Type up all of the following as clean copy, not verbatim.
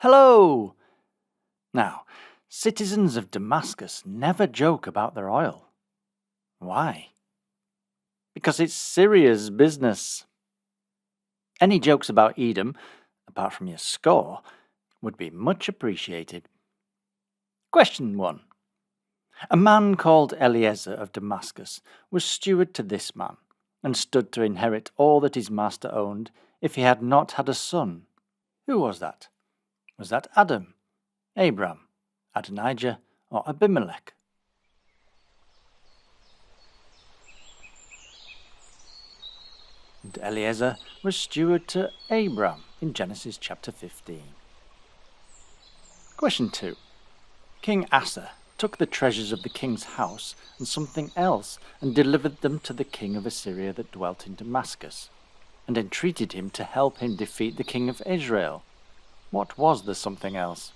Hello! Now, citizens of Damascus never joke about their oil. Why? Because it's Syria's business. Any jokes about Edom, apart from your score, would be much appreciated. Question 1. A man called Eliezer of Damascus was steward to this man, and stood to inherit all that his master owned if he had not had a son. Who was that? Was that Adam, Abram, Adonijah, or Abimelech? And Eliezer was steward to Abram in Genesis chapter 15. Question 2. King Asa took the treasures of the king's house and something else and delivered them to the king of Assyria that dwelt in Damascus, and entreated him to help him defeat the king of Israel. What was the something else?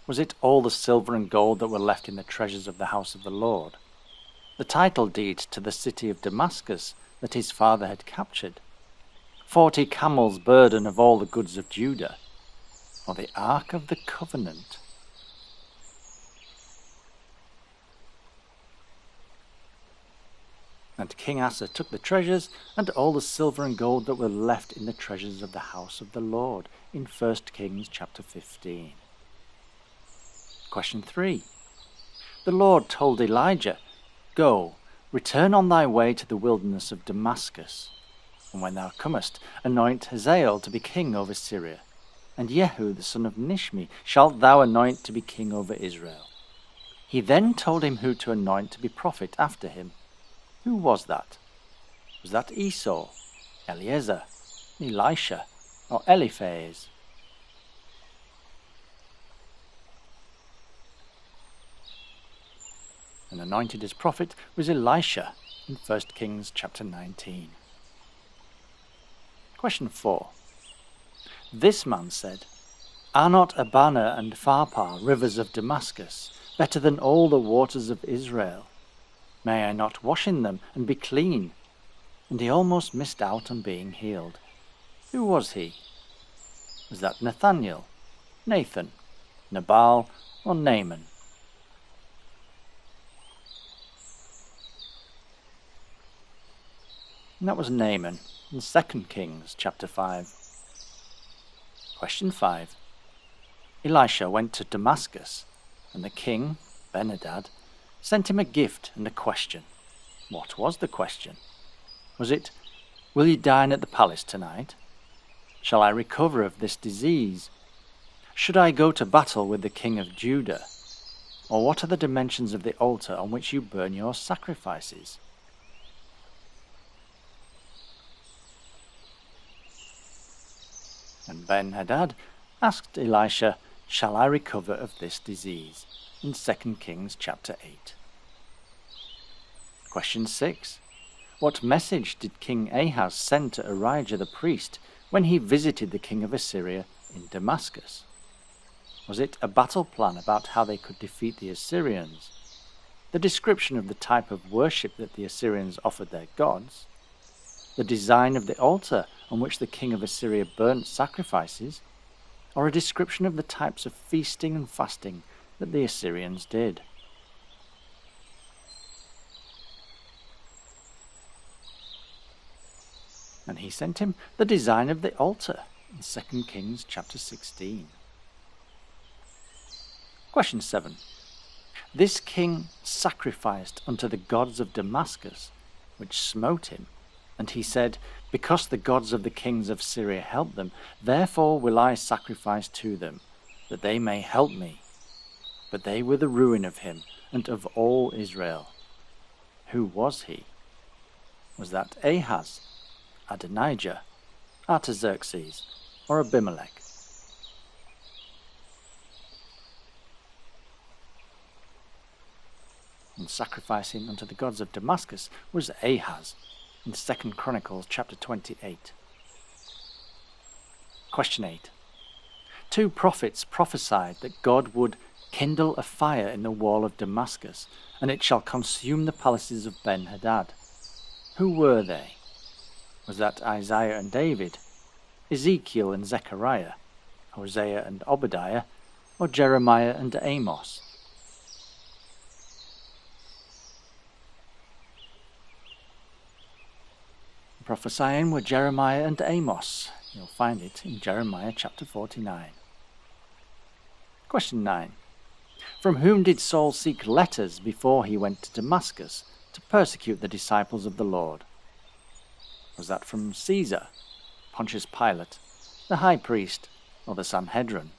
Was it all the silver and gold that were left in the treasures of the house of the Lord? The title deed to the city of Damascus that his father had captured? 40 camels' burden of all the goods of Judah? Or the Ark of the Covenant? And King Asa took the treasures and all the silver and gold that were left in the treasures of the house of the Lord in 1 Kings chapter 15. Question 3. The Lord told Elijah, "Go, return on thy way to the wilderness of Damascus, and when thou comest, anoint Hazael to be king over Syria, and Jehu the son of Nishmi shalt thou anoint to be king over Israel." He then told him who to anoint to be prophet after him. Who was that? Was that Esau, Eliezer, Elisha, or Eliphaz? And anointed as prophet was Elisha in 1 Kings chapter 19. Question 4. This man said, "Are not Abana and Pharpar, rivers of Damascus, better than all the waters of Israel? May I not wash in them and be clean?" And he almost missed out on being healed. Who was he? Was that Nathaniel, Nathan, Nabal, or Naaman? And that was Naaman in 2 Kings chapter 5. Question 5. Elisha went to Damascus, and the king, Ben-Hadad, sent him a gift and a question. What was the question? Was it, "Will you dine at the palace tonight? Shall I recover of this disease? Should I go to battle with the king of Judah? Or what are the dimensions of the altar on which you burn your sacrifices?" And Ben-Hadad asked Elisha, "Shall I recover of this disease?" in 2 Kings chapter 8. Question 6. What message did King Ahaz send to Arijah the priest when he visited the king of Assyria in Damascus? Was it a battle plan about how they could defeat the Assyrians? The description of the type of worship that the Assyrians offered their gods? The design of the altar on which the king of Assyria burnt sacrifices? Or a description of the types of feasting and fasting that the Assyrians did? And he sent him the design of the altar in 2 Kings chapter 16. Question 7. This king sacrificed unto the gods of Damascus, which smote him, and he said, "Because the gods of the kings of Syria helped them, therefore will I sacrifice to them, that they may help me." But they were the ruin of him and of all Israel. Who was he? Was that Ahaz, Adonijah, Artaxerxes, or Abimelech? And sacrificing unto the gods of Damascus was Ahaz in 2 Chronicles chapter 28. Question 8. 2 prophets prophesied that God would kindle a fire in the wall of Damascus, and it shall consume the palaces of Ben-Hadad. Who were they? Was that Isaiah and David, Ezekiel and Zechariah, Hosea and Obadiah, or Jeremiah and Amos? Prophesying were Jeremiah and Amos. You'll find it in Jeremiah chapter 49. Question 9. From whom did Saul seek letters before he went to Damascus to persecute the disciples of the Lord? Was that from Caesar, Pontius Pilate, the high priest, or the Sanhedrin?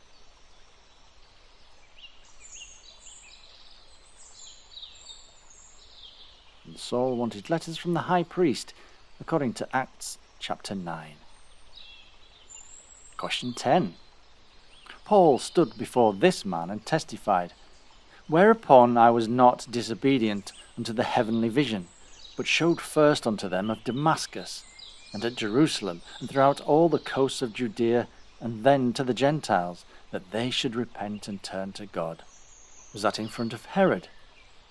And Saul wanted letters from the high priest, according to Acts chapter 9. Question 10. Paul stood before this man and testified, Whereupon I was not disobedient unto the heavenly vision, but showed first unto them of Damascus, and at Jerusalem, and throughout all the coasts of Judea, and then to the Gentiles, that they should repent and turn to God. Was that in front of Herod,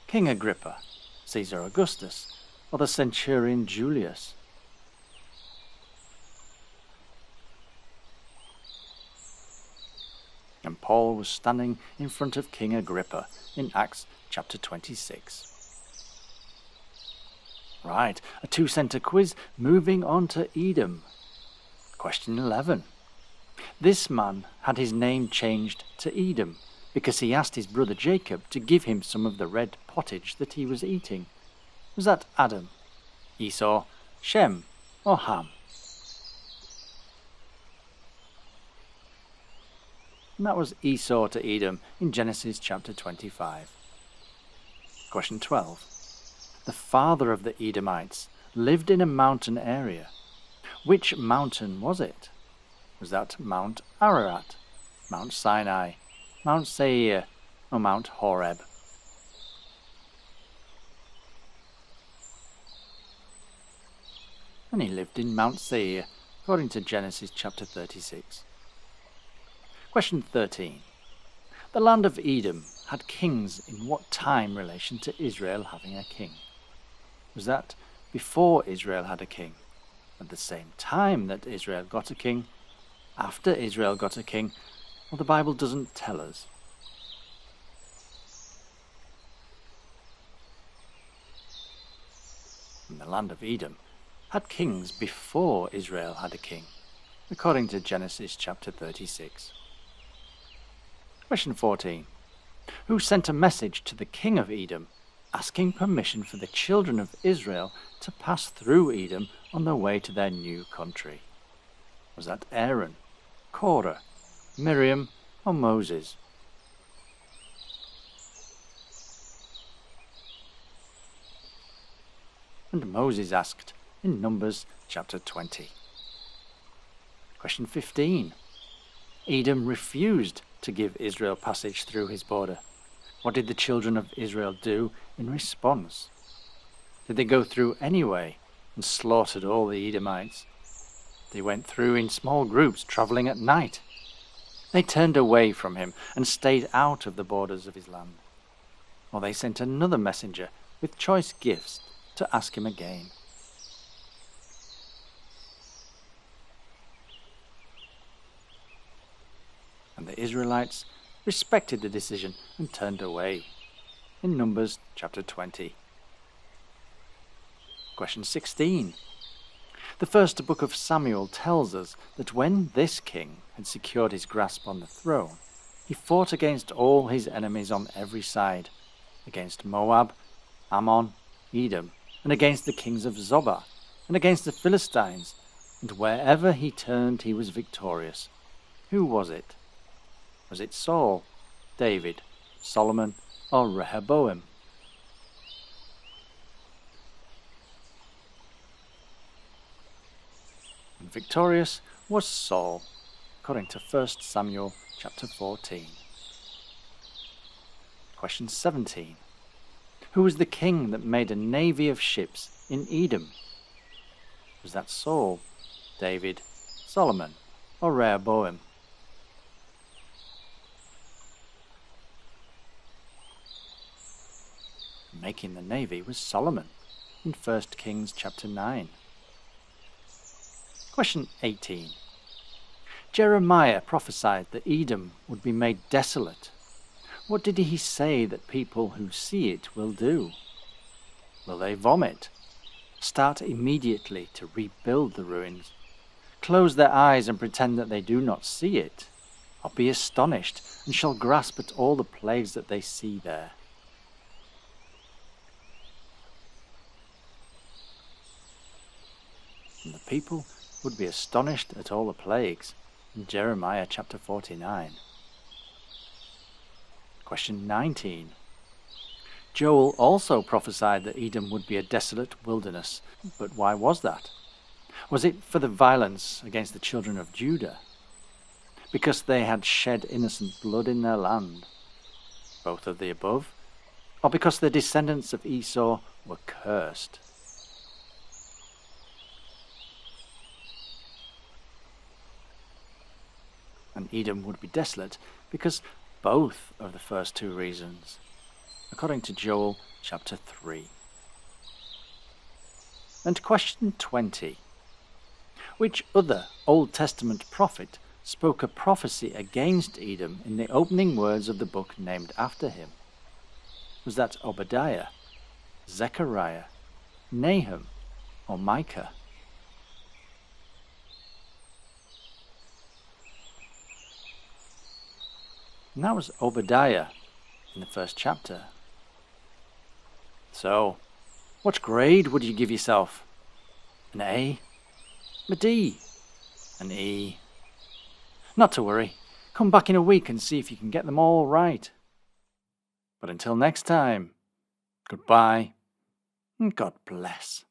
King Agrippa, Caesar Augustus, or the centurion Julius? And Paul was standing in front of King Agrippa in Acts chapter 26. Right, a 2-center quiz, moving on to Edom. Question 11. This man had his name changed to Edom because he asked his brother Jacob to give him some of the red pottage that he was eating. Was that Adam, Esau, Shem, or Ham? And that was Esau to Edom in Genesis chapter 25. Question 12. The father of the Edomites lived in a mountain area. Which mountain was it? Was that Mount Ararat, Mount Sinai, Mount Seir, or Mount Horeb? And he lived in Mount Seir, according to Genesis chapter 36. Question 13. The land of Edom had kings in what time relation to Israel having a king? Was that before Israel had a king? At the same time that Israel got a king? After Israel got a king? Well, the Bible doesn't tell us. And the land of Edom had kings before Israel had a king, according to Genesis chapter 36. Question 14. Who sent a message to the king of Edom, asking permission for the children of Israel to pass through Edom on their way to their new country? Was that Aaron, Korah, Miriam, or Moses? And Moses asked in Numbers chapter 20. Question 15. Edom refused to give Israel passage through his border. What did the children of Israel do in response? Did they go through anyway and slaughtered all the Edomites? They went through in small groups, traveling at night. They turned away from him and stayed out of the borders of his land. Or they sent another messenger with choice gifts to ask him again. And the Israelites respected the decision and turned away. In Numbers chapter 20. Question 16. The first book of Samuel tells us that when this king had secured his grasp on the throne, he fought against all his enemies on every side, against Moab, Ammon, Edom, and against the kings of Zobah, and against the Philistines, and wherever he turned he was victorious. Who was it? Was it Saul, David, Solomon, or Rehoboam? And victorious was Saul, according to 1 Samuel chapter 14. Question 17. Who was the king that made a navy of ships in Edom? Was that Saul, David, Solomon, or Rehoboam? Making the navy was Solomon in 1 Kings chapter 9. Question 18. Jeremiah prophesied that Edom would be made desolate. What did he say that people who see it will do? Will they vomit? Start immediately to rebuild the ruins? Close their eyes and pretend that they do not see it? Or be astonished and shall grasp at all the plagues that they see there? And the people would be astonished at all the plagues in Jeremiah chapter 49. Question 19. Joel also prophesied that Edom would be a desolate wilderness, but why was that? Was it for the violence against the children of Judah? Because they had shed innocent blood in their land? Both of the above? Or because the descendants of Esau were cursed? And Edom would be desolate because both of the first two reasons, according to Joel chapter 3. And question 20. Which other Old Testament prophet spoke a prophecy against Edom in the opening words of the book named after him? Was that Obadiah, Zechariah, Nahum, or Micah? And that was Obadiah in the first chapter. So, what grade would you give yourself? An A? A D? An E? Not to worry. Come back in a week and see if you can get them all right. But until next time, goodbye and God bless.